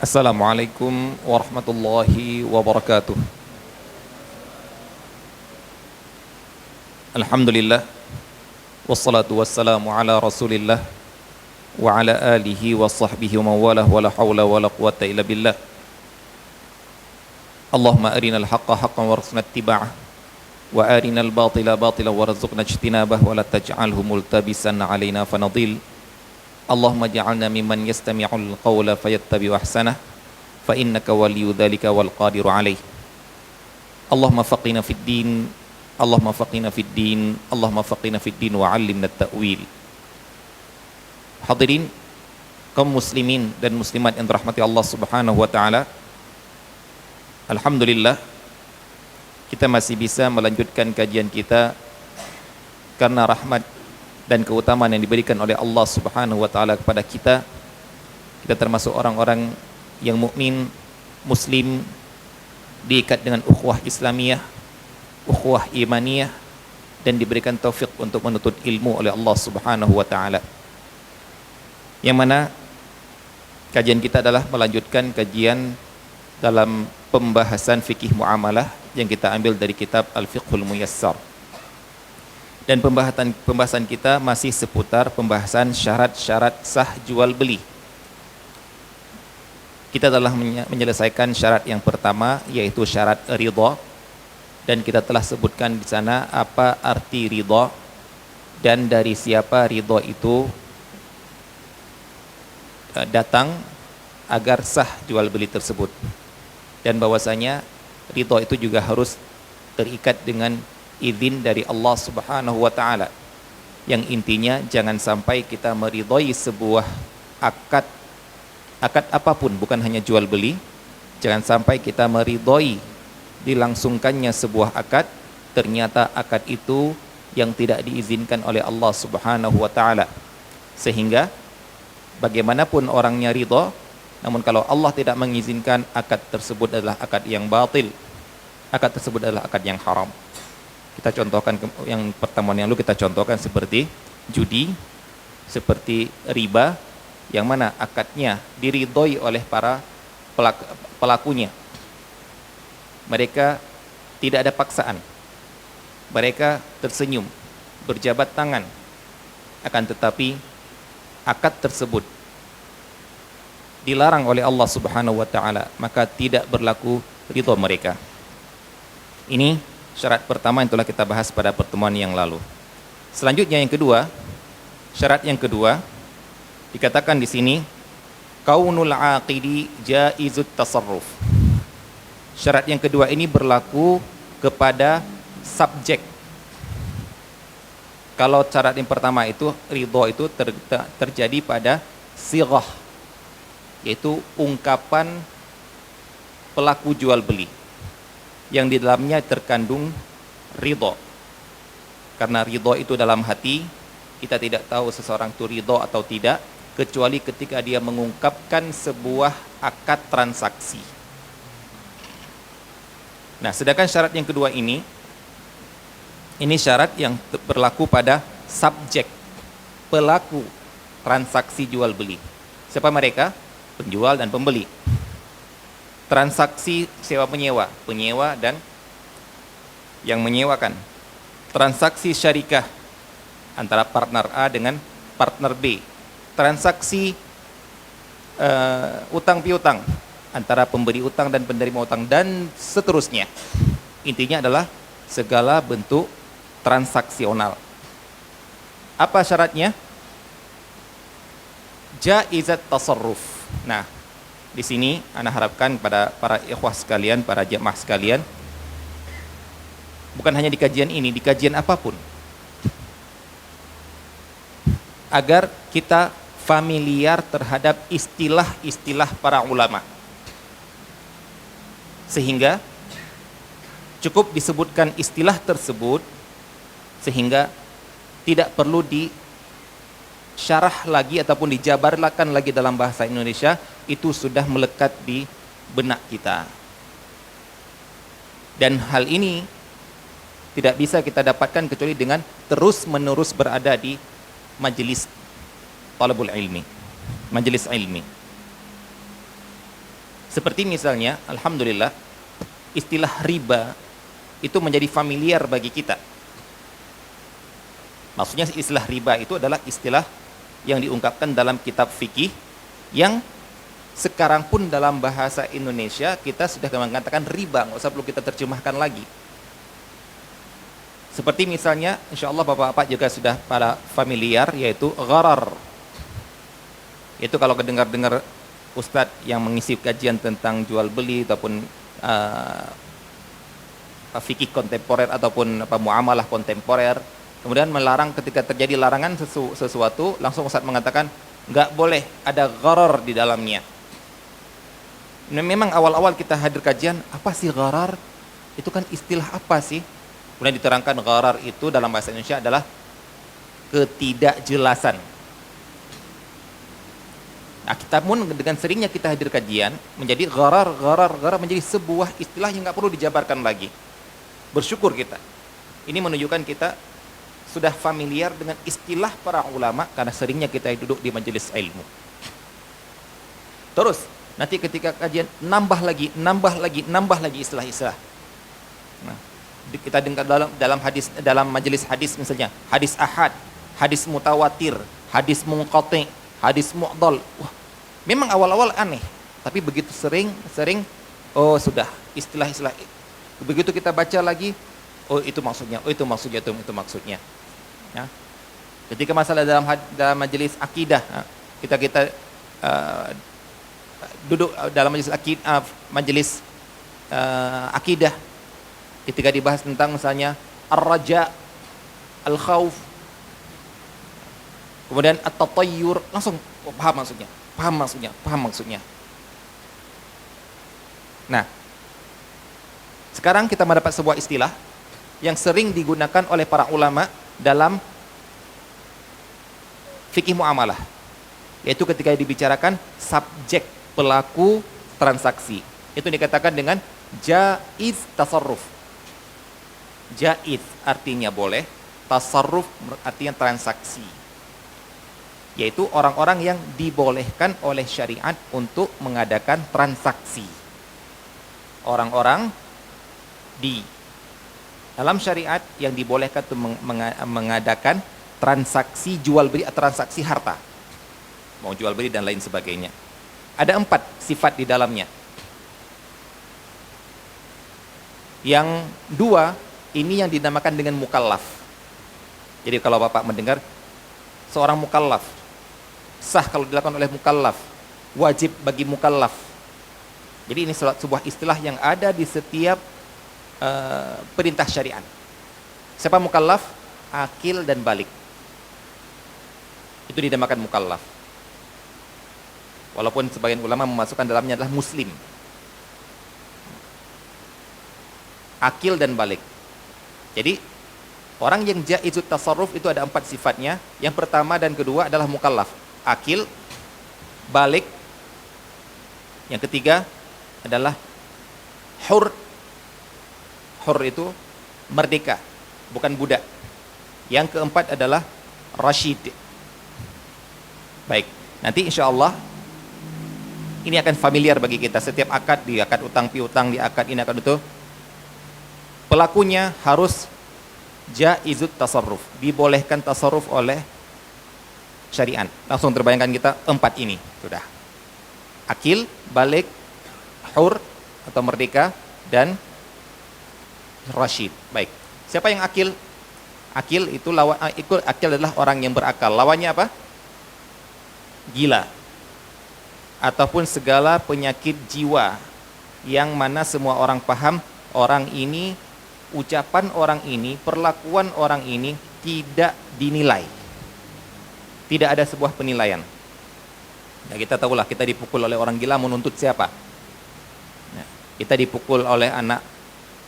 Assalamualaikum warahmatullahi wabarakatuh. Alhamdulillah wassalatu wassalamu ala Rasulillah wa ala alihi wa sahbihi wa mawalah wa la hawla wa la quwata illa billah. Allahumma arinal haqqa haqqan warzuqna ittiba'ah wa arinal batila batila warzuqna ijtinabah wa la taj'alhu multabisan alaina fanadil. Allahumma ja'alna mimman yastami'ul qawla fayattabi'u ahsanah fa innaka waliyyu dzalika wal qadiru alaih. Allahumma faqina fid din, Allahumma faqina fid din, Allahumma faqina fid din wa 'allimna at-ta'wil. Hadirin kaum muslimin dan muslimat yang dirahmati Allah Subhanahu wa taala. Alhamdulillah kita masih bisa melanjutkan kajian kita karena rahmat dan keutamaan yang diberikan oleh Allah Subhanahu wa taala kepada kita. Kita termasuk orang-orang yang mukmin, muslim, diikat dengan ukhuwah Islamiyah, ukhuwah imaniyah, dan diberikan taufik untuk menuntut ilmu oleh Allah Subhanahu wa taala. Yang mana kajian kita adalah melanjutkan kajian dalam pembahasan fikih muamalah yang kita ambil dari kitab Al-Fiqhul Muyassar. Dan pembahasan kita masih seputar pembahasan syarat-syarat sah jual beli. Kita telah menyelesaikan syarat yang pertama, yaitu syarat ridha, dan kita telah sebutkan di sana apa arti ridha dan dari siapa ridha itu datang agar sah jual beli tersebut. Dan bahwasanya ridha itu juga harus terikat dengan izin dari Allah Subhanahu wa taala, yang intinya jangan sampai kita meridhai sebuah akad apapun, bukan hanya jual beli. Jangan sampai kita meridhai dilangsungkannya sebuah akad, ternyata akad itu yang tidak diizinkan oleh Allah Subhanahu wa taala, sehingga bagaimanapun orangnya ridha, namun kalau Allah tidak mengizinkan, akad tersebut adalah akad yang batil, akad tersebut adalah akad yang haram. Kita contohkan yang pertemuan yang lalu, kita contohkan seperti judi, seperti riba, yang mana akadnya diridhoi oleh para pelakunya. Mereka tidak ada paksaan, mereka tersenyum, berjabat tangan, akan tetapi akad tersebut dilarang oleh Allah Subhanahu wa taala, maka tidak berlaku ridha mereka. Ini syarat pertama yang telah kita bahas pada pertemuan yang lalu. Selanjutnya yang kedua, syarat yang kedua dikatakan di sini kaunul aqidi jaizut tasarruf. Syarat yang kedua ini berlaku kepada subjek. Kalau syarat yang pertama itu ridha itu terjadi pada sighah, yaitu ungkapan pelaku jual beli yang di dalamnya terkandung ridha. Karena ridha itu dalam hati, kita tidak tahu seseorang itu ridha atau tidak kecuali ketika dia mengungkapkan sebuah akad transaksi. Nah, sedangkan syarat yang kedua ini syarat yang berlaku pada subjek, pelaku transaksi jual beli. Siapa mereka? Penjual dan pembeli. Transaksi sewa menyewa, penyewa dan yang menyewakan. Transaksi syarikah antara partner A dengan partner B. Transaksi utang piutang antara pemberi utang dan penerima utang, dan seterusnya. Intinya adalah segala bentuk transaksional. Apa syaratnya? Jaizat tasarruf. Nah, di sini ana harapkan pada para ikhwah sekalian, para jamaah sekalian, bukan hanya di kajian ini, di kajian apapun, agar kita familiar terhadap istilah-istilah para ulama, sehingga cukup disebutkan istilah tersebut sehingga tidak perlu disyarah lagi ataupun dijabarkan lagi dalam bahasa Indonesia, itu sudah melekat di benak kita. Dan hal ini tidak bisa kita dapatkan kecuali dengan terus-menerus berada di majelis talabul ilmi, majelis ilmi. Seperti misalnya, alhamdulillah, istilah riba itu menjadi familiar bagi kita. Maksudnya istilah riba itu adalah istilah yang diungkapkan dalam kitab fikih yang sekarang pun dalam bahasa Indonesia kita sudah mengatakan riba, nggak usah perlu kita terjemahkan lagi. Seperti misalnya, insya Allah bapak-bapak juga sudah pada familiar, yaitu gharar. Itu kalau kedengar-dengar ustadz yang mengisi kajian tentang jual beli ataupun fikih kontemporer ataupun muamalah kontemporer, kemudian melarang, ketika terjadi larangan sesuatu, langsung ustadz mengatakan nggak boleh ada gharar di dalamnya. Memang awal-awal kita hadir kajian, apa sih gharar? Itu kan istilah apa sih? Kemudian diterangkan gharar itu dalam bahasa Indonesia adalah ketidakjelasan. Nah, kita pun dengan seringnya kita hadir kajian, menjadi gharar menjadi sebuah istilah yang nggak perlu dijabarkan lagi. Bersyukur kita. Ini menunjukkan kita sudah familiar dengan istilah para ulama karena seringnya kita duduk di majelis ilmu. Terus nanti ketika kajian nambah lagi istilah-istilah. Nah, kita dengar dalam majelis hadis misalnya, hadis ahad, hadis mutawatir, hadis munqati, hadis mu'dal. Wah, memang awal-awal aneh, tapi begitu sering, oh sudah istilah-istilah. Begitu kita baca lagi, oh itu maksudnya. Ya. Ketika masalah dalam majelis akidah, kita duduk dalam majelis akidah, ketika dibahas tentang misalnya ar-raja, al-khauf, kemudian at-tatayyur, langsung paham maksudnya. Nah, sekarang kita mendapat sebuah istilah yang sering digunakan oleh para ulama dalam fikih muamalah, yaitu ketika dibicarakan subjek, pelaku transaksi, itu dikatakan dengan jaiz tasarruf. Jaiz artinya boleh, tasarruf artinya transaksi, yaitu orang-orang yang dibolehkan oleh syariat untuk mengadakan transaksi. Orang-orang di dalam syariat yang dibolehkan untuk mengadakan transaksi jual beli, transaksi harta, mau jual beli dan lain sebagainya. Ada 4 sifat di dalamnya. Yang 2 ini yang dinamakan dengan mukallaf. Jadi kalau Bapak mendengar seorang mukallaf, sah kalau dilakukan oleh mukallaf, wajib bagi mukallaf. Jadi ini sebuah istilah yang ada di setiap perintah syariat. Siapa mukallaf? Akil dan balik. Itu dinamakan mukallaf. Walaupun sebagian ulama memasukkan dalamnya adalah muslim. Akil dan balik. Jadi orang yang jaizut tasarruf itu ada 4 sifatnya. Yang pertama dan kedua adalah mukallaf, akil, balik. Yang ketiga adalah hur. Hur itu merdeka, bukan budak. Yang keempat adalah rasyid. Baik, nanti insya Allah ini akan familiar bagi kita. Setiap akad, di akad utang piutang, di akad ini, akad itu, pelakunya harus jaizut tasarruf, dibolehkan tasarruf oleh syariat. Langsung terbayangkan kita 4 ini sudah. Akil, balik, hur atau merdeka, dan rasyid. Baik. Siapa yang akil? Akil itu akil adalah orang yang berakal. Lawannya apa? Gila. Ataupun segala penyakit jiwa yang mana semua orang paham orang ini, ucapan orang ini, perlakuan orang ini tidak dinilai. Tidak ada sebuah penilaian. Nah, kita tahulah kita dipukul oleh orang gila, menuntut siapa? Nah, kita dipukul oleh anak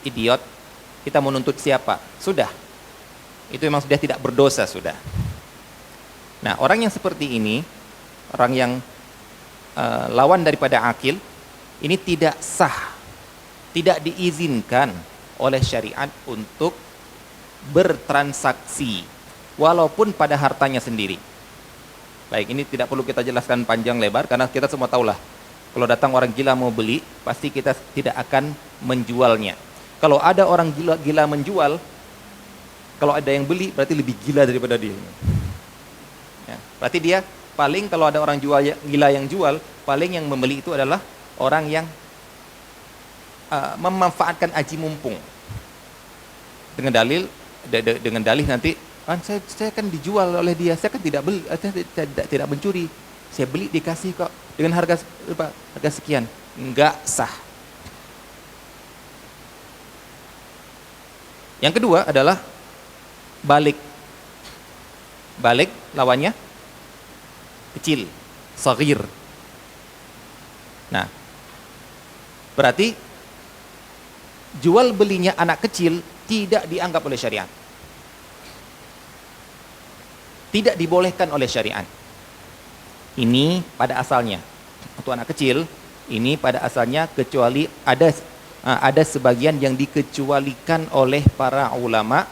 idiot, kita menuntut siapa? Sudah. Itu memang sudah tidak berdosa sudah. Nah, orang yang seperti ini, orang yang lawan daripada akil, ini tidak sah, tidak diizinkan oleh syariat untuk bertransaksi, walaupun pada hartanya sendiri. Baik, ini tidak perlu kita jelaskan panjang lebar, karena kita semua tahulah Kalau datang orang gila mau beli, pasti kita tidak akan menjualnya. Kalau ada orang gila menjual, kalau ada yang beli berarti lebih gila daripada dia. Ya, berarti dia paling, kalau ada orang gila yang jual, paling yang membeli itu adalah orang yang memanfaatkan aji mumpung. Dengan dalih nanti, saya kan dijual oleh dia, saya kan tidak beli, saya tidak mencuri, saya beli dikasih kok dengan harga sekian. Enggak sah. Yang kedua adalah balik. Balik lawannya kecil, saghir. Nah, berarti jual belinya anak kecil tidak dianggap oleh syariat. Tidak dibolehkan oleh syariat. Ini pada asalnya. Untuk anak kecil, ini pada asalnya, kecuali ada sebagian yang dikecualikan oleh para ulama.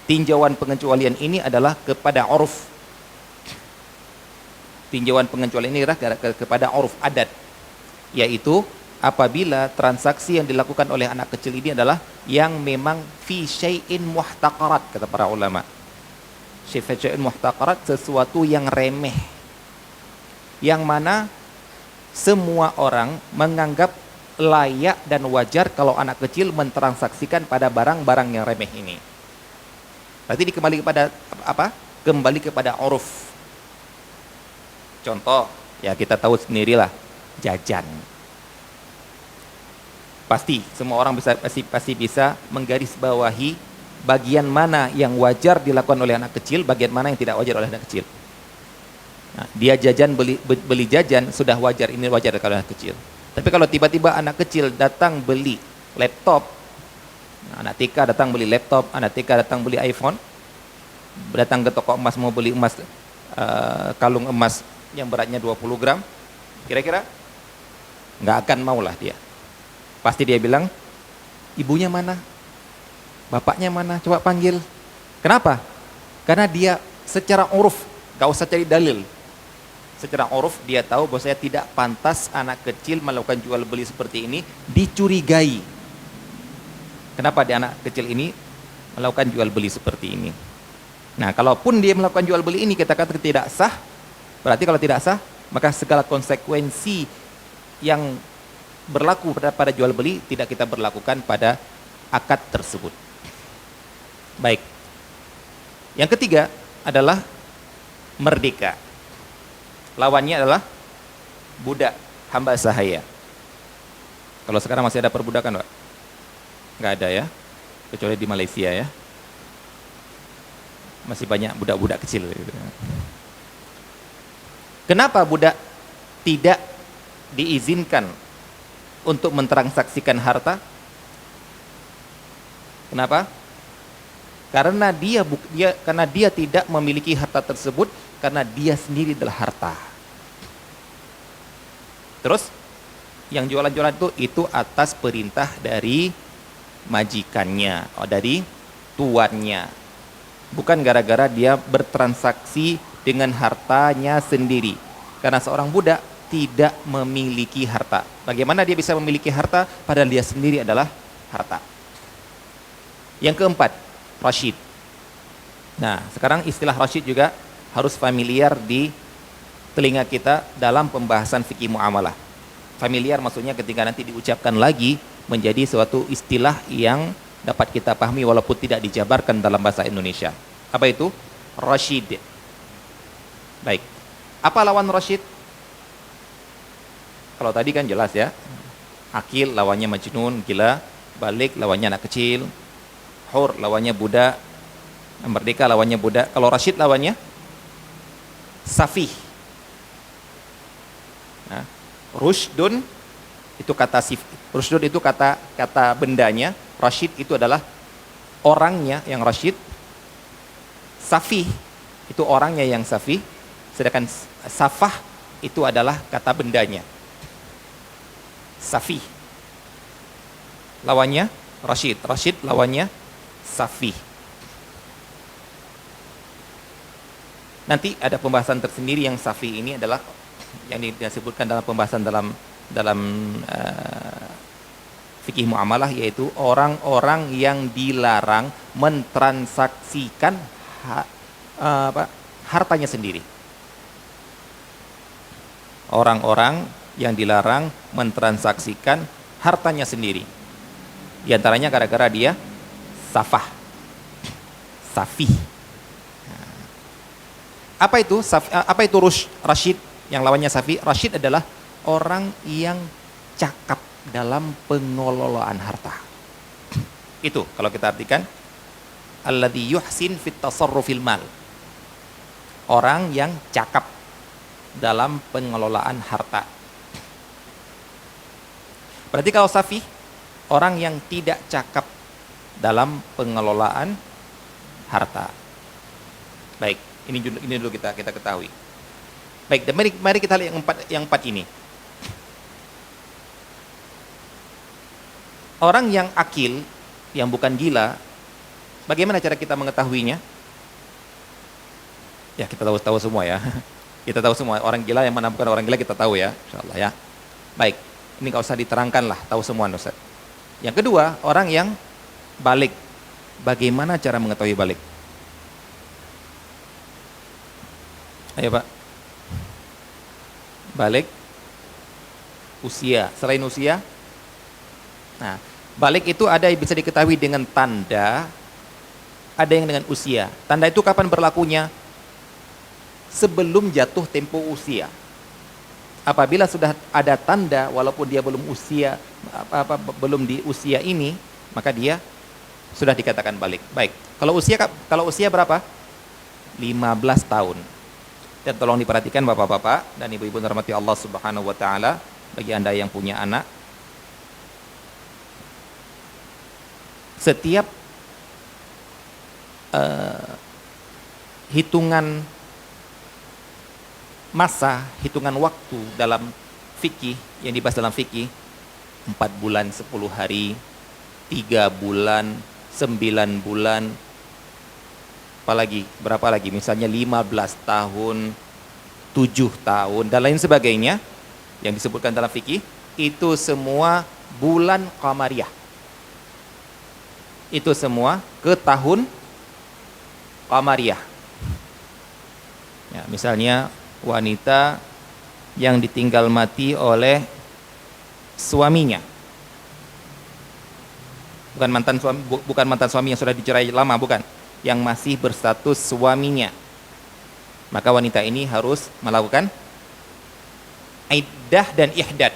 Tinjauan pengecualian ini adalah kepada uruf. Tinjauan pengecualian ini adalah kepada uruf, adat, yaitu apabila transaksi yang dilakukan oleh anak kecil ini adalah yang memang fi syai'in muhtaqarat, kata para ulama. Syai'in muhtaqarat, sesuatu yang remeh, yang mana semua orang menganggap layak dan wajar kalau anak kecil mentransaksikan pada barang-barang yang remeh ini. Berarti kembali kepada apa? Kembali kepada uruf. Contoh, ya kita tahu sendirilah, jajan. Pasti semua orang pasti bisa menggarisbawahi bagian mana yang wajar dilakukan oleh anak kecil, bagian mana yang tidak wajar oleh anak kecil. Nah, dia jajan, beli jajan sudah wajar, ini wajar kalau anak kecil. Tapi kalau tiba-tiba anak kecil datang beli laptop, anak TK datang beli laptop, anak TK datang beli iPhone, datang ke toko emas mau beli emas, kalung emas yang beratnya 20 gram, kira-kira nggak akan maulah dia. Pasti dia bilang, ibunya mana? Bapaknya mana? Coba panggil. Kenapa? Karena dia secara uruf, gak usah cari dalil, secara uruf dia tahu bahwa saya tidak pantas anak kecil melakukan jual beli seperti ini, dicurigai. Kenapa dia anak kecil ini melakukan jual beli seperti ini? Nah, kalaupun dia melakukan jual beli ini kita katakan tidak sah, berarti kalau tidak sah, maka segala konsekuensi yang berlaku pada jual beli tidak kita berlakukan pada akad tersebut. Baik. Yang ketiga adalah merdeka. Lawannya adalah budak, hamba sahaya. Kalau sekarang masih ada perbudakan, Pak? Nggak ada ya, kecuali di Malaysia ya. Masih banyak budak-budak kecil. Kenapa budak tidak diizinkan untuk mentransaksikan harta? Kenapa? Karena dia tidak memiliki harta tersebut, karena dia sendiri adalah harta. Terus yang jualan-jualan itu atas perintah dari majikannya, dari tuannya, bukan gara-gara dia bertransaksi dengan hartanya sendiri. Karena seorang budak tidak memiliki harta. Bagaimana dia bisa memiliki harta padahal dia sendiri adalah harta? Yang keempat, rasyid. Nah, sekarang istilah rasyid juga harus familiar di telinga kita dalam pembahasan fikih muamalah. Familiar maksudnya ketika nanti diucapkan lagi menjadi suatu istilah yang dapat kita pahami walaupun tidak dijabarkan dalam bahasa Indonesia. Apa itu? Rasyid. Baik. Apa lawan rasyid? Kalau tadi kan jelas ya, akil lawannya majnun, gila, balik lawannya anak kecil, hur lawannya budak, merdeka lawannya budak. Kalau rasyid lawannya safih. Nah, rushdun itu kata rushdun itu kata bendanya, rasyid itu adalah orangnya yang rasyid, safih itu orangnya yang safih, sedangkan safah itu adalah kata bendanya. Safih lawannya rasyid, rasyid lawannya safih. Nanti ada pembahasan tersendiri yang safih ini adalah yang disebutkan dalam pembahasan dalam fikih muamalah, yaitu orang-orang yang dilarang mentransaksikan hartanya sendiri. Orang-orang yang dilarang mentransaksikan hartanya sendiri. Di antaranya gara-gara dia safih. Apa itu Rashid? Yang lawannya safi. Rashid adalah orang yang cakap dalam pengelolaan harta. Itu kalau kita artikan alladzi yuhsin fit tasarrufil mal. Orang yang cakap dalam pengelolaan harta. Berarti kalau safi, orang yang tidak cakap dalam pengelolaan harta. Baik, ini dulu kita ketahui. Baik, dan mari kita lihat yang empat ini. Orang yang akil, yang bukan gila, bagaimana cara kita mengetahuinya? Ya, kita tahu semua ya. Kita tahu semua, orang gila yang mana bukan orang gila kita tahu ya, insyaallah ya. Baik, ini nggak usah diterangkan lah, tahu semua Ustaz. Yang kedua, orang yang balik. Bagaimana cara mengetahui balik? Ayo Pak. Balik usia. Selain usia, nah, balik itu ada yang bisa diketahui dengan tanda, ada yang dengan usia. Tanda itu kapan berlakunya? Sebelum jatuh tempo usia. Apabila sudah ada tanda, walaupun dia belum belum di usia ini, maka dia sudah dikatakan balik. Baik. Kalau usia berapa? 15 tahun. Dan tolong diperhatikan bapak-bapak dan ibu-ibu rahmati Allah Subhanahu wa taala, bagi Anda yang punya anak, setiap hitungan masa, hitungan waktu dalam fikih, yang dibahas dalam fikih, 4 bulan 10 hari, 3 bulan, 9 bulan, apalagi berapa lagi, misalnya 15 tahun, 7 tahun dan lain sebagainya yang disebutkan dalam fikih, itu semua bulan qamariyah. Itu semua ke tahun qamariyah. Ya, misalnya wanita yang ditinggal mati oleh suaminya, bukan mantan suami yang sudah dicerai lama, bukan, yang masih berstatus suaminya, maka wanita ini harus melakukan iddah dan ihdad.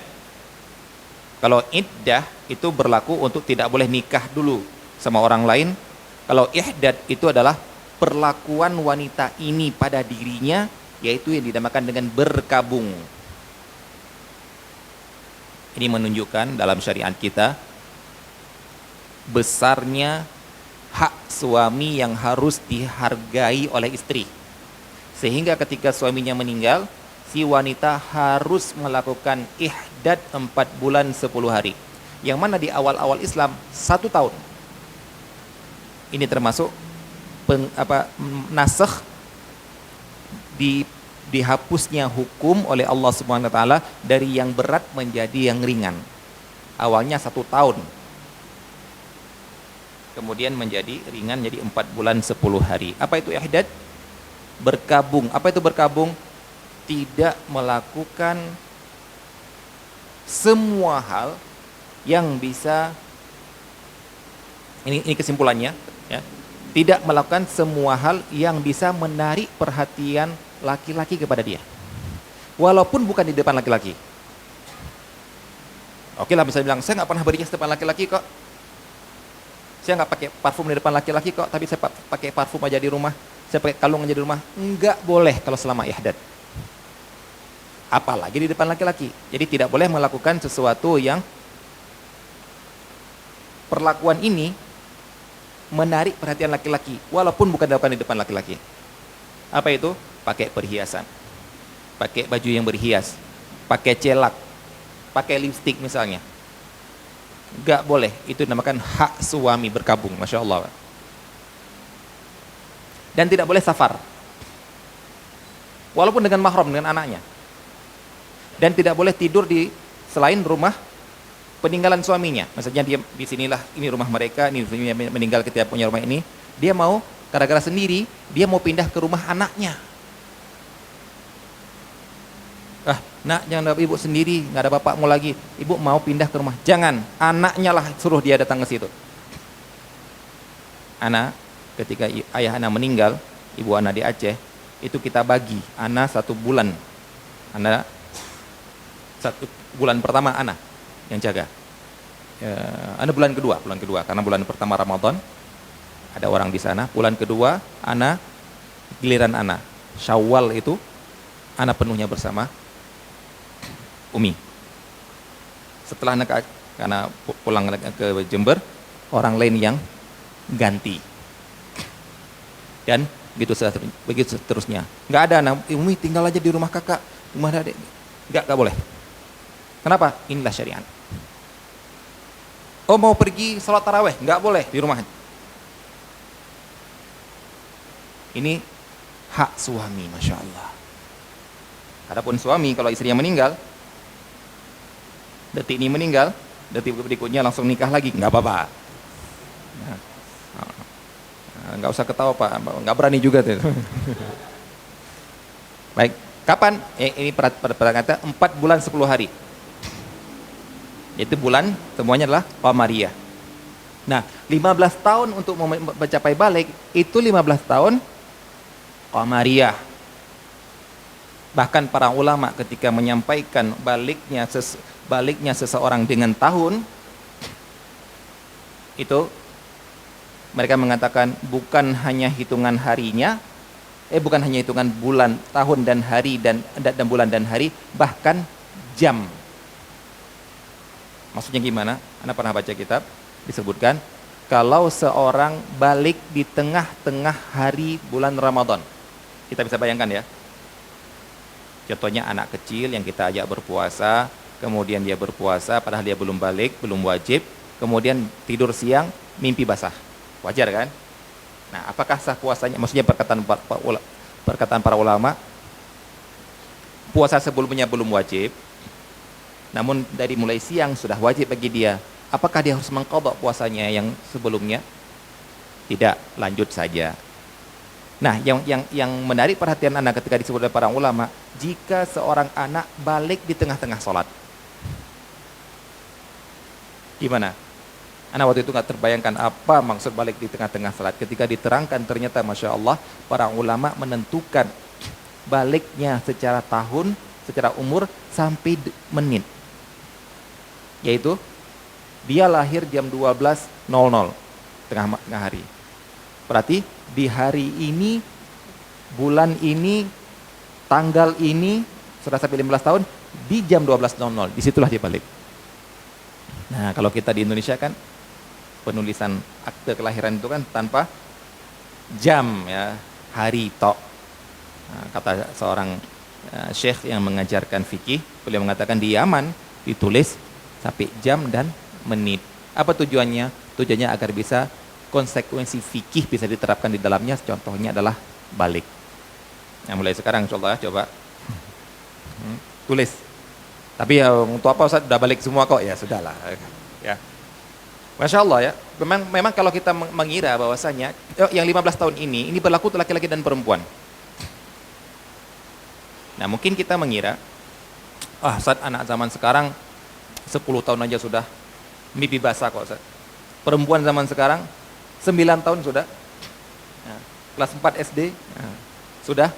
Kalau iddah itu berlaku untuk tidak boleh nikah dulu sama orang lain. Kalau ihdad itu adalah perlakuan wanita ini pada dirinya, yaitu yang dinamakan dengan berkabung. Ini menunjukkan dalam syariat kita besarnya hak suami yang harus dihargai oleh istri, sehingga ketika suaminya meninggal, si wanita harus melakukan ihdad 4 bulan 10 hari, yang mana di awal-awal Islam 1 tahun. Ini termasuk nasakh, dihapusnya hukum oleh Allah Subhanahu wa taala dari yang berat menjadi yang ringan. Awalnya 1 tahun, kemudian menjadi ringan, jadi 4 bulan 10 hari. Apa itu ihdad? Berkabung. Apa itu berkabung? Tidak melakukan semua hal yang bisa, ini kesimpulannya ya, tidak melakukan semua hal yang bisa menarik perhatian laki-laki kepada dia, walaupun bukan di depan laki-laki. Oke lah, bisa bilang, saya nggak pernah berhias depan laki-laki kok, saya nggak pakai parfum di depan laki-laki kok, tapi saya pakai parfum aja di rumah, saya pakai kalung aja di rumah. Enggak boleh kalau selama ihdad, apalagi di depan laki-laki. Jadi tidak boleh melakukan sesuatu yang perlakuan ini menarik perhatian laki-laki, walaupun bukan dilakukan di depan laki-laki. Apa itu? Pakai perhiasan, pakai baju yang berhias, pakai celak, pakai lipstik misalnya. Enggak boleh, itu dinamakan hak suami berkabung. Masya Allah. Dan tidak boleh safar, walaupun dengan mahram, dengan anaknya. Dan tidak boleh tidur di selain rumah peninggalan suaminya. Maksudnya dia di sinilah, ini rumah mereka, ini meninggal ketika punya rumah ini. Dia mau gara-gara sendiri, dia mau pindah ke rumah anaknya. Nak, jangan ibu sendiri, nggak ada bapakmu lagi. Ibu mau pindah ke rumah. Jangan, anaknya lah suruh dia datang ke situ. Anak, ketika ayah anak meninggal, ibu anak di Aceh, itu kita bagi. Anak 1 bulan. Anak 1 bulan pertama anak yang jaga. Anak bulan kedua, karena bulan pertama Ramadan ada orang di sana. Bulan kedua, anak giliran anak. Syawal itu anak penuhnya bersama Umi. Setelah anak karena pulang ke Jember, orang lain yang ganti. Dan begitu seterusnya. Nggak ada anak Umi tinggal aja di rumah kakak, rumah adik. Nggak boleh. Kenapa? Inilah syariat. Oh, mau pergi sholat taraweh, nggak boleh di rumah. Ini hak suami, masya Allah. Adapun suami kalau istrinya meninggal, detik ini meninggal, detik berikutnya langsung nikah lagi, nggak apa-apa. Nggak usah ketawa Pak, nggak berani juga tuh. Baik, kapan? Ini kata 4 bulan 10 hari. Itu bulan semuanya adalah Qamariyah. Nah, 15 tahun untuk mencapai balik, itu 15 tahun Qamariyah. Bahkan para ulama ketika menyampaikan baliknya seseorang dengan tahun, itu mereka mengatakan bukan hanya hitungan harinya, bukan hanya hitungan bulan, tahun dan hari dan bulan dan hari, bahkan jam. Maksudnya gimana? Anda pernah baca kitab, disebutkan kalau seorang balik di tengah-tengah hari bulan Ramadan, kita bisa bayangkan ya. Contohnya anak kecil yang kita ajak berpuasa, kemudian dia berpuasa padahal dia belum balik, belum wajib, kemudian tidur siang, mimpi basah. Wajar kan? Nah, apakah sah puasanya? Maksudnya perkataan para ulama, puasa sebelumnya belum wajib, namun dari mulai siang sudah wajib bagi dia. Apakah dia harus mengqadha puasanya yang sebelumnya? Tidak, lanjut saja. Nah, yang menarik perhatian Anda ketika disebut oleh para ulama, jika seorang anak balik di tengah-tengah sholat, gimana? Anak waktu itu nggak terbayangkan apa maksud balik di tengah-tengah sholat. Ketika diterangkan ternyata Masya Allah, para ulama menentukan baliknya secara tahun, secara umur, sampai menit. Yaitu, dia lahir jam 12.00, tengah hari. Berarti di hari ini, bulan ini, tanggal ini, sudah sampai 15 tahun, di jam 12.00, disitulah dia balik. Nah, kalau kita di Indonesia kan, penulisan akte kelahiran itu kan tanpa jam ya, hari tok. Nah, kata seorang syekh yang mengajarkan fikih, beliau mengatakan di Yaman ditulis sampai jam dan menit. Apa tujuannya? Tujuannya agar bisa konsekuensi fikih bisa diterapkan di dalamnya. Contohnya adalah balik. Nah, mulai sekarang insyaallah coba tulis. Tapi ya untuk apa Ustaz, udah balik semua kok, ya sudahlah ya. Masya Allah ya, memang kalau kita mengira bahwasanya yang 15 tahun ini berlaku untuk laki-laki dan perempuan. Nah, mungkin kita mengira, Ustaz, anak zaman sekarang 10 tahun aja sudah mimpi basah kok Ustaz. Perempuan zaman sekarang 9 tahun sudah, nah, kelas 4 SD, nah, sudah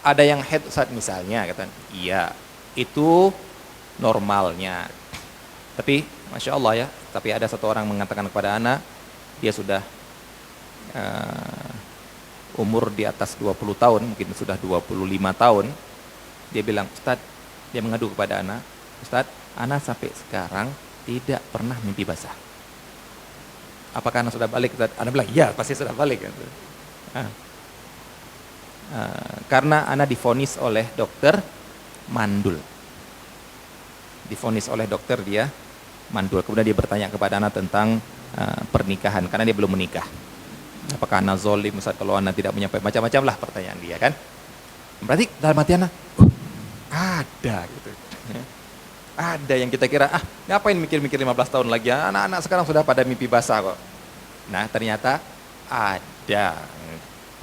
ada yang head Ustaz misalnya, kata, iya, itu normalnya. Tapi Masya Allah ya, tapi ada satu orang mengatakan kepada anak, dia sudah umur di atas 20 tahun, mungkin sudah 25 tahun, dia bilang, Ustaz, dia mengadu kepada anak, Ustaz, anak sampai sekarang tidak pernah mimpi basah. Apakah anak sudah balik? Ustaz? Anak bilang, iya pasti sudah balik. Karena anak divonis oleh dokter mandul. Divonis oleh dokter dia mandul. Kemudian dia bertanya kepada anak tentang pernikahan, karena dia belum menikah. Apakah anak zolim Ustaz kalau anak tidak menyampaikan, macam-macam lah pertanyaan dia kan. Berarti dalam hati anak, Ada gitu. Ada yang kita kira, ngapain mikir-mikir 15 tahun lagi, anak-anak sekarang sudah pada mimpi basah kok. Nah ternyata ada.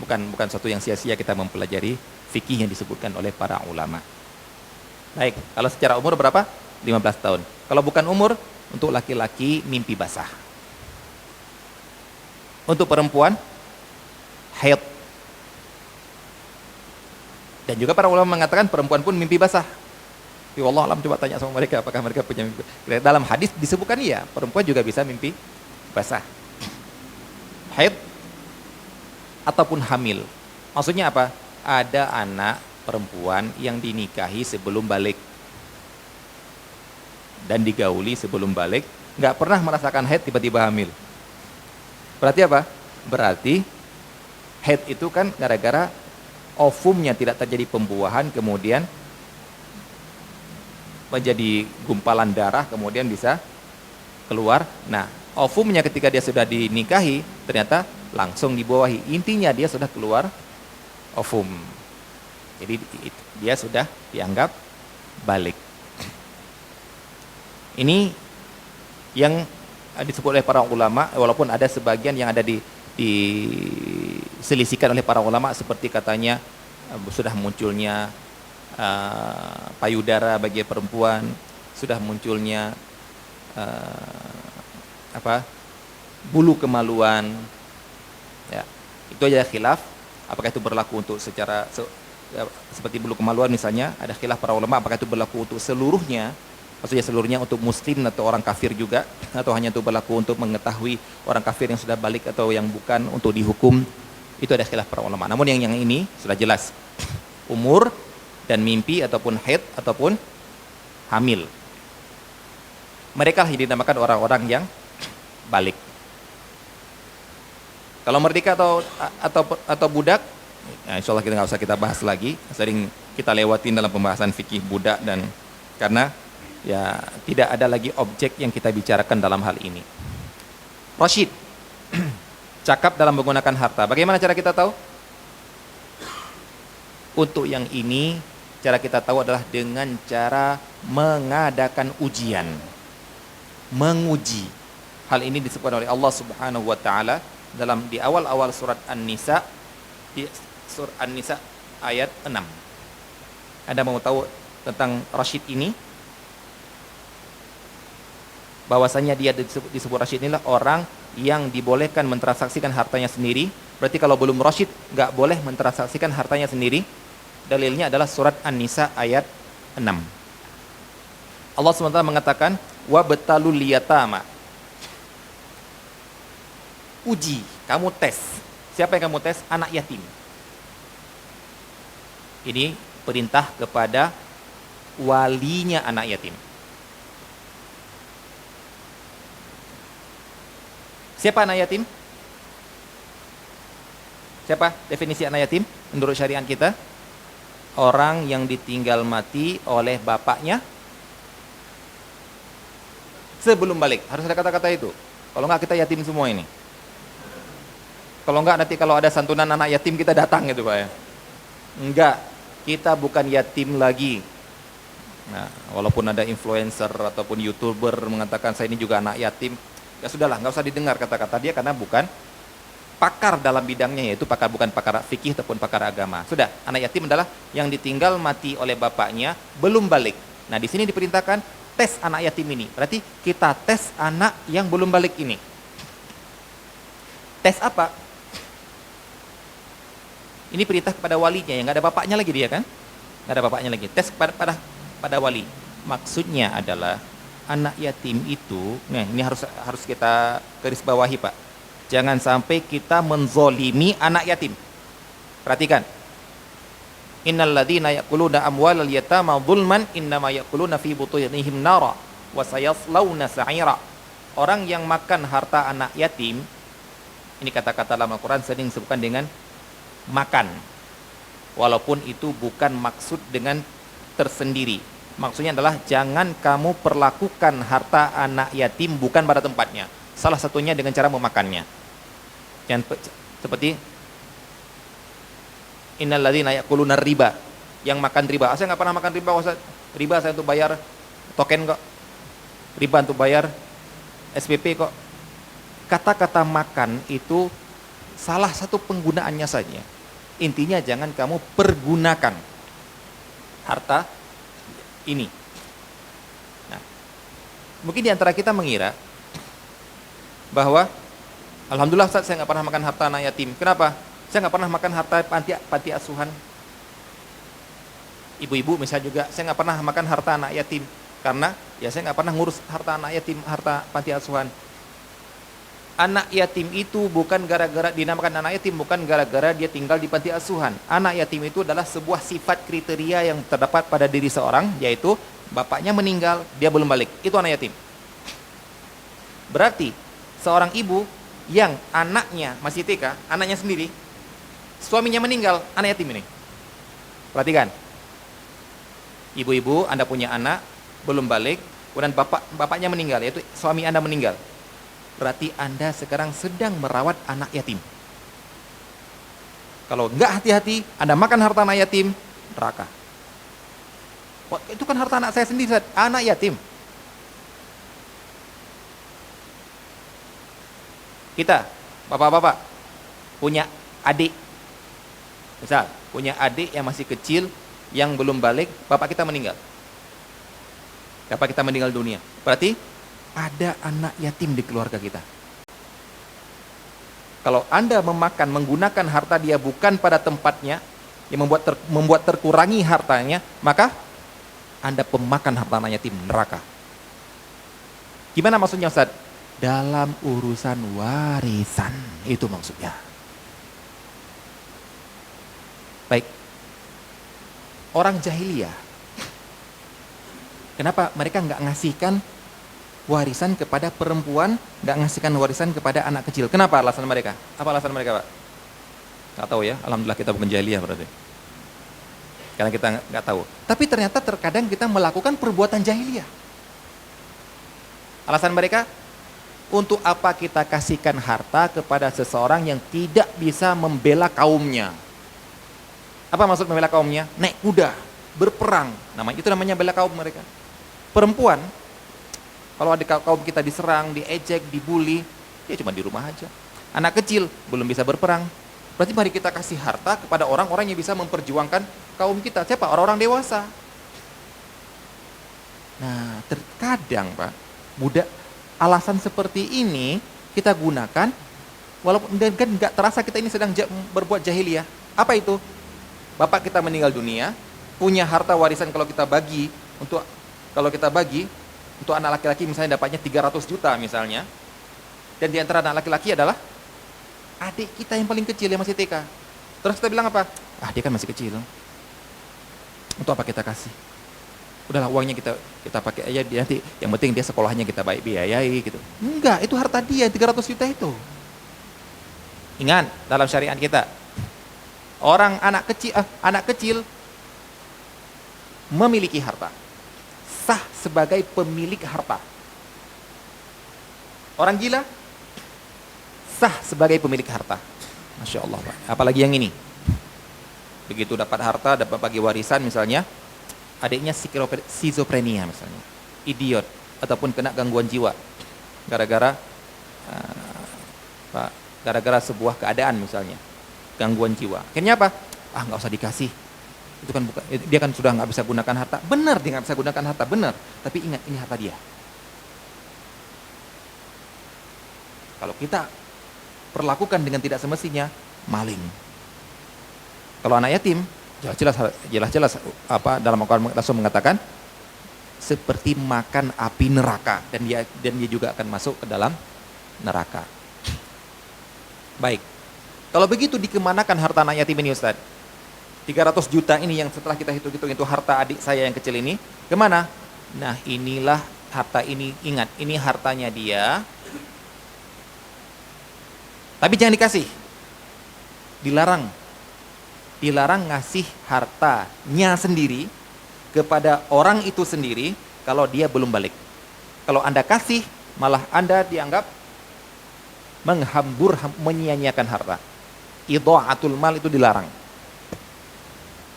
Bukan suatu yang sia-sia kita mempelajari fikih yang disebutkan oleh para ulama. Baik, kalau secara umur berapa? 15 tahun. Kalau bukan umur, untuk laki-laki mimpi basah. Untuk perempuan, haid. Dan juga para ulama mengatakan perempuan pun mimpi basah. Ya Allah alam, coba tanya sama mereka apakah mereka punya mimpi. Dalam hadis disebutkan iya, perempuan juga bisa mimpi basah. Haid ataupun hamil. Maksudnya apa? Ada anak perempuan yang dinikahi sebelum balik dan digauli sebelum balik, nggak pernah merasakan haid, tiba-tiba hamil. Berarti apa? Berarti haid itu kan gara-gara ovumnya tidak terjadi pembuahan, kemudian menjadi gumpalan darah, kemudian bisa keluar. Nah, ovumnya ketika dia sudah dinikahi, ternyata langsung dibuahi. Intinya dia sudah keluar ovum. Jadi dia sudah dianggap balik. Ini yang disebut oleh para ulama, walaupun ada sebagian yang ada diselisihkan oleh para ulama, seperti katanya sudah munculnya payudara bagi perempuan, sudah munculnya bulu kemaluan, ya, itu aja khilaf. Apakah itu berlaku untuk seperti bulu kemaluan misalnya, ada khilaf para ulama apakah itu berlaku untuk seluruhnya, maksudnya seluruhnya untuk muslim atau orang kafir juga, atau hanya itu berlaku untuk mengetahui orang kafir yang sudah balik atau yang bukan untuk dihukum. Itu ada khilaf para ulama. Namun yang ini sudah jelas, umur dan mimpi ataupun haid ataupun hamil, mereka yang dinamakan orang-orang yang balik. Kalau merdeka atau budak, ya insya Allah kita nggak usah kita bahas lagi, sering kita lewatin dalam pembahasan fikih budak, dan karena ya tidak ada lagi objek yang kita bicarakan dalam hal ini. Rasyid, cakap dalam menggunakan harta. Bagaimana cara kita tahu? Untuk yang ini, cara kita tahu adalah dengan cara mengadakan ujian, menguji. Hal ini disebutkan oleh Allah Subhanahu wa taala di awal-awal surat An-Nisa, di surat An-Nisa ayat 6. Anda mau tahu tentang Rasyid ini? Bahwasanya dia disebut Rasyid inilah orang yang dibolehkan mentransaksikan hartanya sendiri. Berarti kalau belum Rasyid nggak boleh mentransaksikan hartanya sendiri. Dalilnya adalah surat An-Nisa ayat 6. Allah SWT mengatakan, wa betalul liyatama. Uji, kamu tes. Siapa yang kamu tes? Anak yatim. Ini perintah kepada walinya anak yatim. Siapa anak yatim? Siapa definisi anak yatim menurut syariat kita? Orang yang ditinggal mati oleh bapaknya sebelum balik. Harus ada kata-kata itu. Kalau enggak kita yatim semua ini. Kalau enggak nanti kalau ada santunan anak yatim kita datang gitu Pak ya. Enggak, kita bukan yatim lagi. Nah, walaupun ada influencer ataupun YouTuber mengatakan saya ini juga anak yatim, ya sudahlah, enggak usah didengar kata-kata dia karena bukan pakar dalam bidangnya, yaitu bukan pakar fikih ataupun pakar agama. Sudah, anak yatim adalah yang ditinggal mati oleh bapaknya belum balik. Nah, di sini diperintahkan tes anak yatim ini. Berarti kita tes anak yang belum balik ini. Tes apa? Ini perintah kepada walinya, yang nggak ada bapaknya lagi dia kan? Nggak ada bapaknya lagi. Tes pada wali. Maksudnya adalah anak yatim itu, nah ini harus kita garis bawahi Pak. Jangan sampai kita menzolimi anak yatim. Perhatikan. Innal ladzina ya'kuluna amwalal yatama dzulman innama ya'kuluna fi butunihim nara wa sayaslawna sa'ira. Orang yang makan harta anak yatim, ini kata-kata dalam Al-Qur'an sering disebutkan dengan makan, walaupun itu bukan maksud dengan tersendiri. Maksudnya adalah jangan kamu perlakukan harta anak yatim bukan pada tempatnya. Salah satunya dengan cara memakannya. Seperti innal ladzina ya'kuluna riba, yang makan riba. Saya nggak pernah makan riba, Ustaz. Riba saya untuk bayar token kok. Riba untuk bayar SPP kok. Kata-kata makan itu salah satu penggunaannya saja. Intinya jangan kamu pergunakan harta ini. Nah, mungkin di antara kita mengira bahwa alhamdulillah Ustaz, saya nggak pernah makan harta anak yatim. Kenapa? Saya nggak pernah makan harta panti asuhan. Ibu-ibu misalnya juga, saya nggak pernah makan harta anak yatim karena ya saya nggak pernah ngurus harta anak yatim, harta panti asuhan. Anak yatim itu bukan gara-gara dinamakan anak yatim, bukan gara-gara dia tinggal di panti asuhan. Anak yatim itu adalah sebuah sifat kriteria yang terdapat pada diri seorang, yaitu bapaknya meninggal, dia belum balik. Itu anak yatim. Berarti seorang ibu yang anaknya masih TK, anaknya sendiri, suaminya meninggal, anak yatim ini. Perhatikan. Ibu-ibu, Anda punya anak, belum balik, kemudian bapaknya meninggal, yaitu suami Anda meninggal. Berarti Anda sekarang sedang merawat anak yatim. Kalau enggak hati-hati, Anda makan harta anak yatim, neraka. Wah, itu kan harta anak saya sendiri, anak yatim. Kita, bapak-bapak, punya adik. Misal, punya adik yang masih kecil, yang belum balik, bapak kita meninggal. Bapak kita meninggal dunia. Berarti ada anak yatim di keluarga kita. Kalau Anda menggunakan harta dia bukan pada tempatnya, yang membuat terkurangi hartanya, maka Anda pemakan harta anak yatim, neraka. Gimana maksudnya Ustaz? Dalam urusan warisan, itu maksudnya. Baik. Orang jahiliyah, kenapa mereka nggak ngasihkan warisan kepada perempuan, nggak ngasihkan warisan kepada anak kecil? Kenapa alasan mereka? Apa alasan mereka, Pak? Nggak tahu ya. Alhamdulillah kita bukan jahiliyah berarti. Karena kita nggak tahu. Tapi ternyata terkadang kita melakukan perbuatan jahiliyah. Alasan mereka, untuk apa kita kasihkan harta kepada seseorang yang tidak bisa membela kaumnya? Apa maksud membela kaumnya? Naik kuda, berperang. Itu namanya bela kaum mereka. Perempuan, kalau ada kaum kita diserang, diejek, dibully, ya cuma di rumah aja. Anak kecil belum bisa berperang. Berarti mari kita kasih harta kepada orang-orang yang bisa memperjuangkan kaum kita. Siapa? Orang-orang dewasa. Nah, terkadang Pak, alasan seperti ini kita gunakan, walaupun kan nggak terasa kita ini sedang berbuat jahiliyah. Apa itu? Bapak kita meninggal dunia, punya harta warisan kalau kita bagi untuk anak laki-laki misalnya dapatnya 300 juta misalnya. Dan di antara anak laki-laki adalah adik kita yang paling kecil yang masih TK. Terus kita bilang apa? Dia kan masih kecil. Untuk apa kita kasih? Udahlah, uangnya kita pakai aja, nanti yang penting dia sekolahnya kita biayai gitu. Enggak, itu harta dia 300 juta itu. Ingat, dalam syariat kita, anak kecil memiliki harta, sah sebagai pemilik harta. Orang gila sah sebagai pemilik harta. Masya Allah Pak. Apalagi yang ini, begitu dapat harta, dapat bagi warisan misalnya, adiknya skizofrenia misalnya, idiot, ataupun kena gangguan jiwa gara-gara sebuah keadaan misalnya, gangguan jiwa. Akhirnya apa? Nggak usah dikasih. Itu kan dia kan sudah nggak bisa gunakan harta. Benar, dia nggak bisa gunakan harta, benar. Tapi ingat, ini harta dia. Kalau kita perlakukan dengan tidak semestinya, maling. Kalau anak yatim, jelas-jelas dalam Al-Quran Rasul mengatakan seperti makan api neraka, dan dia juga akan masuk ke dalam neraka. Baik. Kalau begitu dikemanakan harta anak yatim ini Ustaz? 300 juta ini yang setelah kita hitung-hitung itu harta adik saya yang kecil ini, kemana? Nah, inilah harta ini. Ingat, ini hartanya dia. Tapi jangan dikasih. Dilarang ngasih hartanya sendiri kepada orang itu sendiri kalau dia belum balik. Kalau Anda kasih, malah Anda dianggap menyia-nyiakan harta. Idha'atul mal itu dilarang.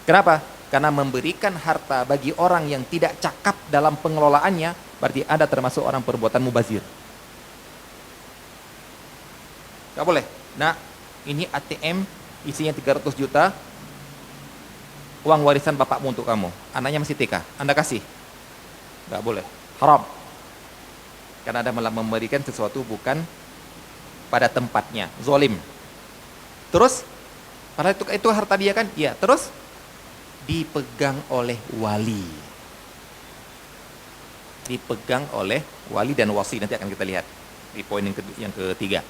Kenapa? Karena memberikan harta bagi orang yang tidak cakap dalam pengelolaannya, berarti Anda termasuk orang perbuatan mubazir. Gak boleh. Nah, ini ATM isinya 300 juta, uang warisan bapakmu untuk kamu. Anaknya masih TK, Anda kasih. Gak boleh. Haram. Karena Anda malah memberikan sesuatu bukan pada tempatnya. Zolim. Terus, padahal itu harta dia kan? Iya. Terus, dipegang oleh wali. Dipegang oleh wali dan wasi. Nanti akan kita lihat di poin yang ketiga.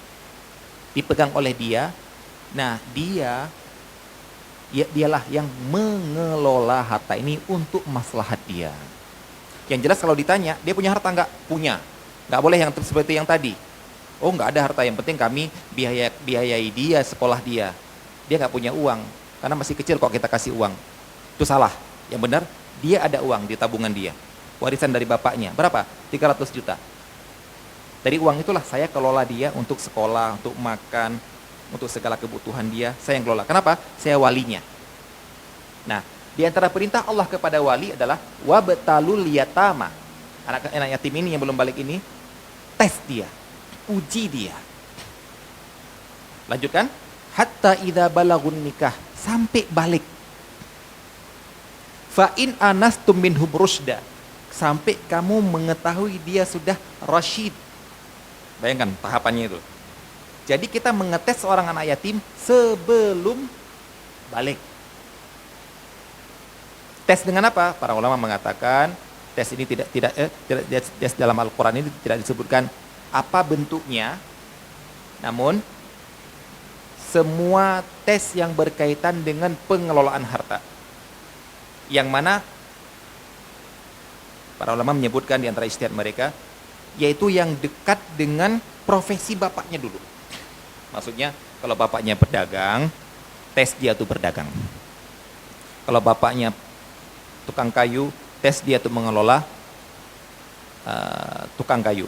Dipegang oleh dia. Nah, dialah yang mengelola harta ini untuk maslahat dia. Yang jelas kalau ditanya, dia punya harta enggak? Punya. Enggak boleh yang seperti yang tadi. Oh, enggak ada harta, yang penting kami biayai dia, sekolah dia. Dia enggak punya uang, karena masih kecil kok kita kasih uang. Itu salah. Yang benar, dia ada uang di tabungan dia. Warisan dari bapaknya. Berapa? 300 juta. Dari uang itulah saya kelola dia untuk sekolah, untuk makan, untuk segala kebutuhan dia, saya yang kelola. Kenapa? Saya walinya. Nah, di antara perintah Allah kepada wali adalah wabtalul yatama. Anak yatim ini yang belum balik ini, tes dia, uji dia. Lanjutkan. Hatta idza balagun nikah, sampai balik. Fa in anastum minhum rusda, sampai kamu mengetahui dia sudah rasyid. Bayangkan tahapannya itu. Jadi kita mengetes seorang anak yatim sebelum balik. Tes dengan apa? Para ulama mengatakan tes ini tidak tes dalam Al-Qur'an ini tidak disebutkan apa bentuknya. Namun semua tes yang berkaitan dengan pengelolaan harta. Yang mana para ulama menyebutkan di antara ijtihad mereka, yaitu yang dekat dengan profesi bapaknya dulu. Maksudnya kalau bapaknya pedagang, tes dia tuh berdagang. Kalau bapaknya tukang kayu, tes dia tuh mengelola tukang kayu.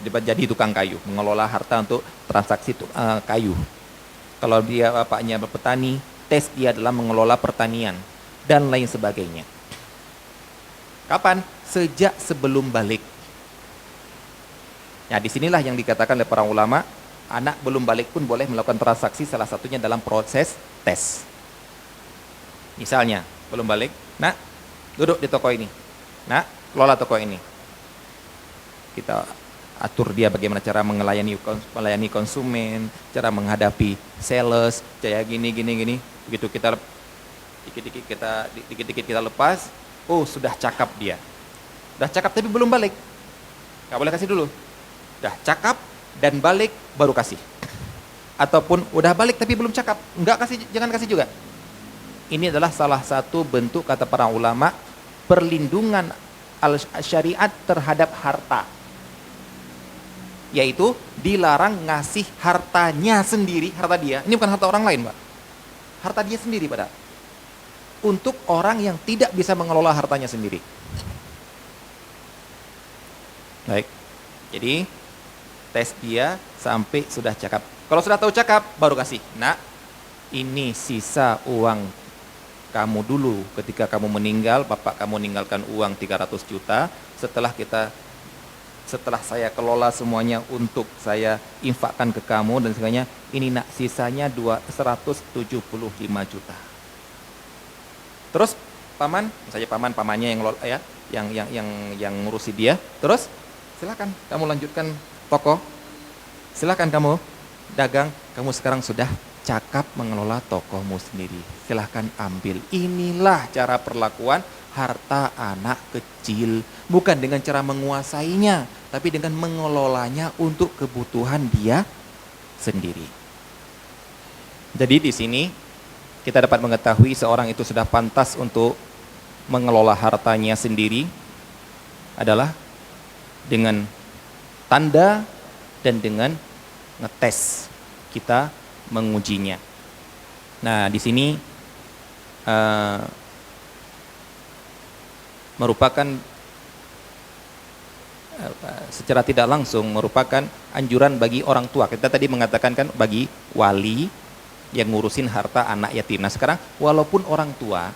Jadi tukang kayu, mengelola harta untuk transaksi kayu. Kalau dia bapaknya petani, tes dia adalah mengelola pertanian dan lain sebagainya. Kapan? Sejak sebelum balik. Nah, disinilah yang dikatakan oleh para ulama, anak belum balik pun boleh melakukan transaksi, salah satunya dalam proses tes. Misalnya, belum balik, nak, duduk di toko ini. Nak, kelola toko ini. Kita atur dia bagaimana cara melayani konsumen, cara menghadapi sales, kayak gini. Begitu kita dikit-dikit kita lepas, oh sudah cakap dia. Udah cakap tapi belum balik. Gak boleh kasih dulu. Udah cakap dan balik baru kasih. Ataupun udah balik tapi belum cakap, enggak kasih, jangan kasih juga. Ini adalah salah satu bentuk kata para ulama perlindungan syariat terhadap harta. Yaitu dilarang ngasih hartanya sendiri, harta dia. Ini bukan harta orang lain, Pak. Harta dia sendiri, Pak. Untuk orang yang tidak bisa mengelola hartanya sendiri. Baik. Jadi tes dia sampai sudah cakap. Kalau sudah tahu cakap, baru kasih. Nah, ini sisa uang kamu dulu ketika kamu meninggal, bapak kamu meninggalkan uang 300 juta. Setelah saya kelola semuanya untuk saya infakkan ke kamu dan sebagainya, ini nak sisanya 175 juta. Terus pamannya yang ngurusi dia. Terus silakan kamu lanjutkan toko. Silakan kamu dagang. Kamu sekarang sudah cakap mengelola tokomu sendiri. Silakan ambil. Inilah cara perlakuan harta anak kecil, bukan dengan cara menguasainya, tapi dengan mengelolanya untuk kebutuhan dia sendiri. Jadi di sini kita dapat mengetahui seorang itu sudah pantas untuk mengelola hartanya sendiri adalah dengan tanda dan dengan ngetes kita mengujinya. Nah, di sini merupakan secara tidak langsung merupakan anjuran bagi orang tua. Kita tadi mengatakan kan bagi wali yang ngurusin harta anak yatim. Nah, sekarang walaupun orang tua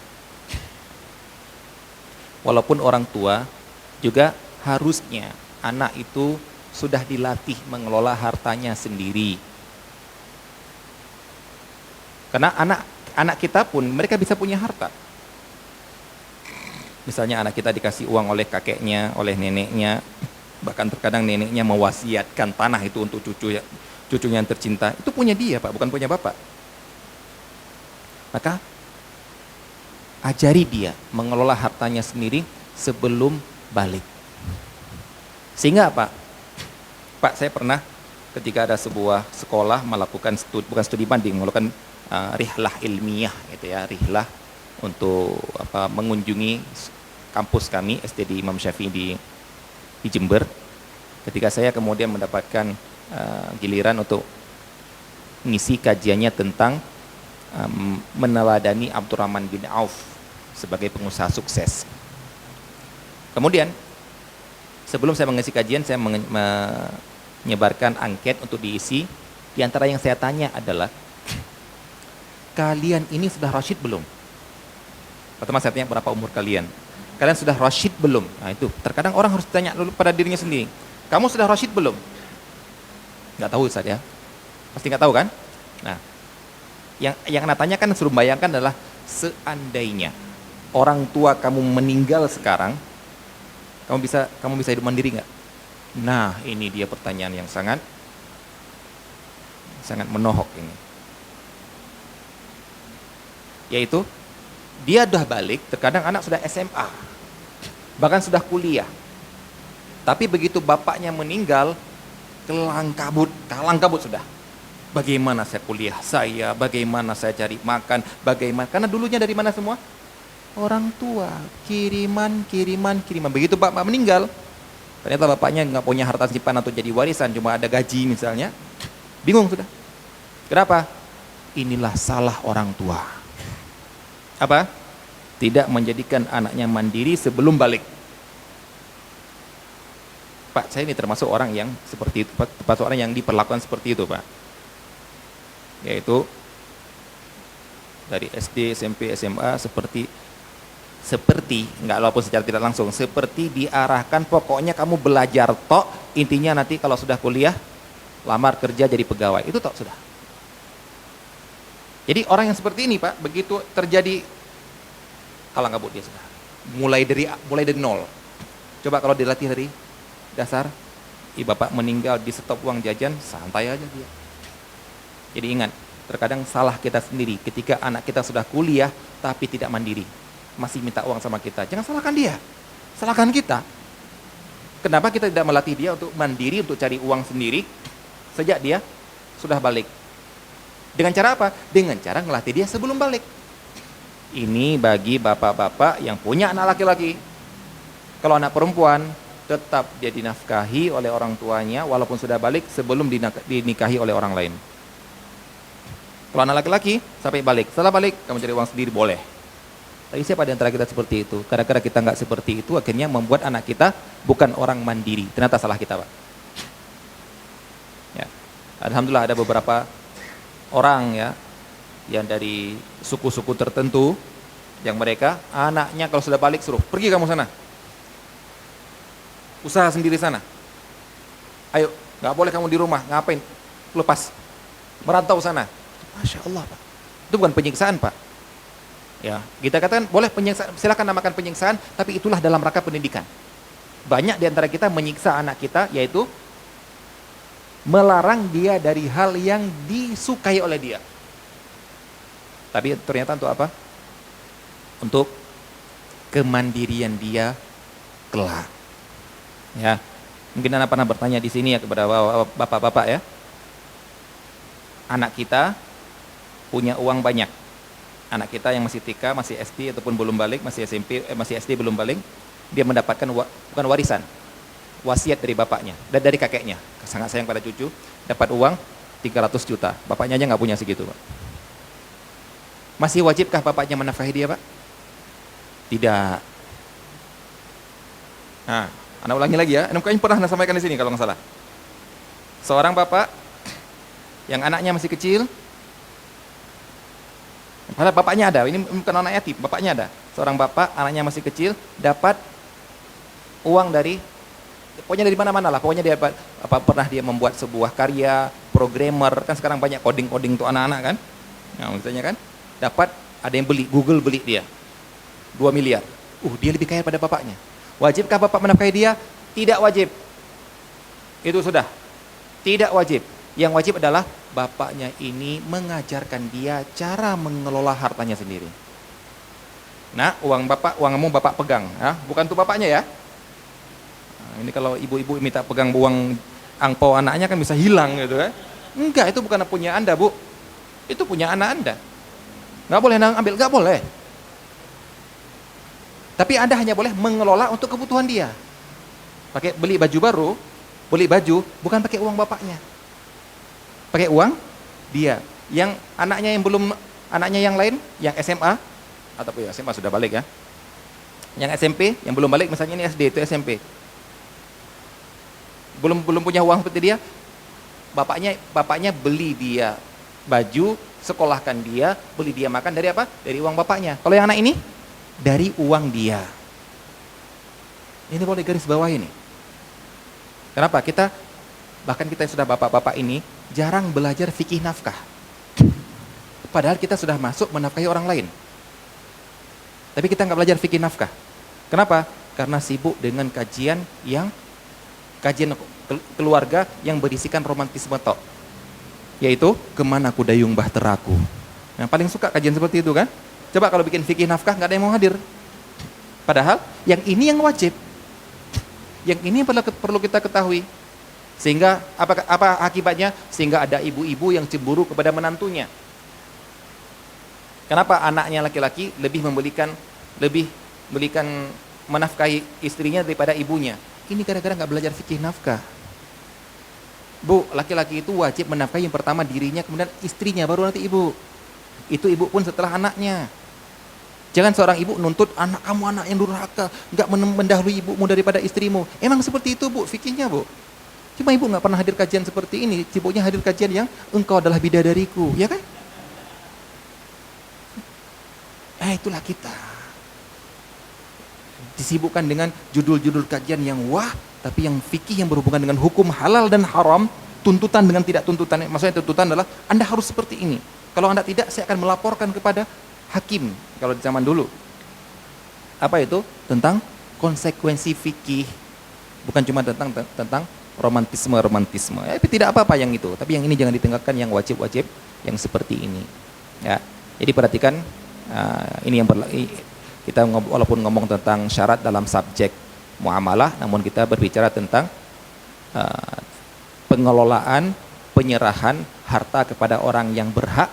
Walaupun orang tua juga harusnya anak itu sudah dilatih mengelola hartanya sendiri. Karena anak kita pun mereka bisa punya harta. Misalnya anak kita dikasih uang oleh kakeknya, oleh neneknya, bahkan terkadang neneknya mewasiatkan tanah itu untuk cucunya yang tercinta. Itu punya dia, Pak, bukan punya Bapak. Maka ajari dia mengelola hartanya sendiri sebelum balik. Sehingga apa? Pak, saya pernah ketika ada sebuah sekolah melakukan bukan studi banding, melakukan rihlah ilmiah gitu ya, rihlah untuk mengunjungi kampus kami SD di Imam Syafi'i di Jember. Ketika saya kemudian mendapatkan giliran untuk ngisi kajiannya tentang meneladani Abdurrahman bin Auf sebagai pengusaha sukses. Kemudian sebelum saya mengisi kajian, saya menyebarkan angket untuk diisi. Di antara yang saya tanya adalah, kalian ini sudah rasyid belum? Pertama saya tanya, berapa umur kalian? Kalian sudah rasyid belum? Nah itu, terkadang orang harus tanya dulu pada dirinya sendiri. Kamu sudah rasyid belum? Nggak tahu Ustaz ya. Pasti nggak tahu kan? Nah, yang Anda tanyakan suruh bayangkan adalah, seandainya orang tua kamu meninggal sekarang, kamu bisa hidup mandiri nggak? Nah, ini dia pertanyaan yang sangat menohok ini. Yaitu, dia udah balik, terkadang anak sudah SMA, bahkan sudah kuliah. Tapi begitu bapaknya meninggal, kalang kabut sudah. Bagaimana saya kuliah saya, bagaimana saya cari makan, bagaimana, karena dulunya dari mana semua? Orang tua, kiriman. Begitu bapak meninggal, ternyata bapaknya nggak punya harta simpan atau jadi warisan, cuma ada gaji misalnya, bingung sudah. Kenapa? Inilah salah orang tua. Apa? Tidak menjadikan anaknya mandiri sebelum balik. Pak, saya ini termasuk orang yang seperti itu, termasuk orang yang diperlakukan seperti itu, Pak. Yaitu dari SD, SMP, SMA seperti enggak, walaupun secara tidak langsung, seperti diarahkan, pokoknya kamu belajar tok, intinya nanti kalau sudah kuliah lamar kerja jadi pegawai, itu tok sudah. Jadi orang yang seperti ini, Pak, begitu terjadi kalang kabut dia sudah. Mulai dari nol. Coba kalau dilatih dari dasar, bapak meninggal di stop uang jajan, santai aja dia. Jadi ingat, terkadang salah kita sendiri ketika anak kita sudah kuliah tapi tidak mandiri, masih minta uang sama kita. Jangan salahkan dia, salahkan kita. Kenapa kita tidak melatih dia untuk mandiri, untuk cari uang sendiri sejak dia sudah balik? Dengan cara apa? Dengan cara ngelatih dia sebelum balik. Ini bagi bapak-bapak yang punya anak laki-laki. Kalau anak perempuan, tetap dia dinafkahi oleh orang tuanya walaupun sudah balik sebelum dinikahi oleh orang lain. Kalau anak laki-laki, sampai balik. Setelah balik, kamu cari uang sendiri, boleh. Tapi siapa di antara kita seperti itu? Kadang-kadang kita nggak seperti itu, akhirnya membuat anak kita bukan orang mandiri. Ternyata salah kita, Pak. Ya. Alhamdulillah ada beberapa orang ya, yang dari suku-suku tertentu, yang mereka, anaknya kalau sudah balik suruh, pergi kamu sana. Usaha sendiri sana. Ayo, nggak boleh kamu di rumah, ngapain? Lepas. Merantau sana. Masya Allah, Pak. Itu bukan penyiksaan, Pak. Ya, kita katakan boleh penyiksaan, silakan namakan penyiksaan, tapi itulah dalam rangka pendidikan. Banyak di antara kita menyiksa anak kita, yaitu melarang dia dari hal yang disukai oleh dia. Tapi ternyata untuk apa? Untuk kemandirian dia kelak. Ya, mungkin Anda pernah bertanya di sini ya kepada bapak-bapak ya. Anak kita punya uang banyak. Anak kita yang masih TK, masih SD ataupun belum balik, masih SMP, masih SD belum balik, dia mendapatkan bukan warisan, wasiat dari bapaknya dan dari kakeknya. Sangat sayang pada cucu, dapat uang 300 juta. Bapaknya aja nggak punya segitu, Pak. Masih wajibkah bapaknya menafkahi dia, Pak? Tidak. Nah, Anda ulangi lagi ya. Anda pernah sampaikan di sini kalau nggak salah. Seorang bapak yang anaknya masih kecil, padahal bapaknya ada, ini bukan anak yatim, bapaknya ada. seorang bapak, anaknya masih kecil, dapat uang dari, pokoknya dari mana-mana lah, pokoknya dia pernah dia membuat sebuah karya, programmer, kan sekarang banyak coding-coding untuk anak-anak kan, nah misalnya kan, dapat, ada yang beli, Google beli dia, 2 miliar, dia lebih kaya pada bapaknya. Wajibkah bapak menafkahi dia? Tidak wajib. Itu sudah, tidak wajib. Yang wajib adalah bapaknya ini mengajarkan dia cara mengelola hartanya sendiri. Nah, uang kamu bapak pegang, ya? Bukan untuk bapaknya ya. Nah, ini kalau ibu-ibu minta pegang uang angpau anaknya kan bisa hilang gitu kan. Enggak, itu bukan punya Anda, Bu. Itu punya anak Anda. Nggak boleh ambil, nggak boleh. Tapi Anda hanya boleh mengelola untuk kebutuhan dia. Pakai beli baju baru, beli baju bukan pakai uang bapaknya. Pakai uang dia. Yang anaknya yang belum, anaknya yang lain, yang SMA, ataupun ya SMA sudah balik ya. Yang SMP, yang belum balik, misalnya ini SD, itu SMP. Belum punya uang seperti dia, bapaknya beli dia baju, sekolahkan dia, beli dia makan dari apa? Dari uang bapaknya. Kalau yang anak ini dari uang dia. Ini boleh garis bawah ini. Kenapa? Bahkan kita yang sudah bapak-bapak ini jarang belajar fikih nafkah. Padahal kita sudah masuk menafkahi orang lain. Tapi kita nggak belajar fikih nafkah. Kenapa? Karena sibuk dengan kajian keluarga yang berisikan romantisme tok. Yaitu kemana ku dayung bahteraku. Yang paling suka kajian seperti itu kan? Coba kalau bikin fikih nafkah nggak ada yang mau hadir. Padahal yang ini yang wajib. Yang ini perlu kita ketahui. Sehingga apa akibatnya? Sehingga ada ibu-ibu yang cemburu kepada menantunya. Kenapa anaknya laki-laki lebih menafkahi istrinya daripada ibunya? Ini gara-gara nggak belajar fikih nafkah. Bu, laki-laki itu wajib menafkahi yang pertama dirinya, kemudian istrinya, baru nanti ibu. Itu ibu pun setelah anaknya. Jangan seorang ibu nuntut anak kamu anak yang durhaka, nggak mendahului ibumu daripada istrimu. Emang seperti itu Bu, fikihnya Bu. Cuma ibu nggak pernah hadir kajian seperti ini, sibuknya hadir kajian yang engkau adalah bidadariku, ya kan? Itulah kita. Disibukkan dengan judul-judul kajian yang wah, tapi yang fikih yang berhubungan dengan hukum halal dan haram, tuntutan dengan tidak tuntutan. Maksudnya tuntutan adalah Anda harus seperti ini. Kalau Anda tidak, saya akan melaporkan kepada hakim. Kalau di zaman dulu. Apa itu? Tentang konsekuensi fikih. Bukan cuma tentang romantisme. Tapi tidak apa-apa yang itu. Tapi yang ini jangan ditinggalkan, yang wajib-wajib, yang seperti ini. Ya. Jadi perhatikan, ini yang kita walaupun ngomong tentang syarat dalam subjek muamalah, namun kita berbicara tentang pengelolaan, penyerahan harta kepada orang yang berhak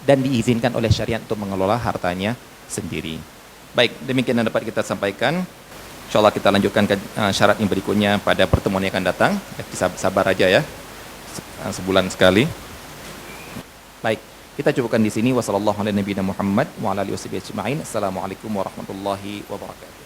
dan diizinkan oleh syariat untuk mengelola hartanya sendiri. Baik, demikian yang dapat kita sampaikan. Insyaallah kita lanjutkan ke syarat yang berikutnya pada pertemuan yang akan datang. Sabar aja ya, sebulan sekali. Baik, kita cukupkan di sini. Wassalamualaikum warahmatullahi wabarakatuh.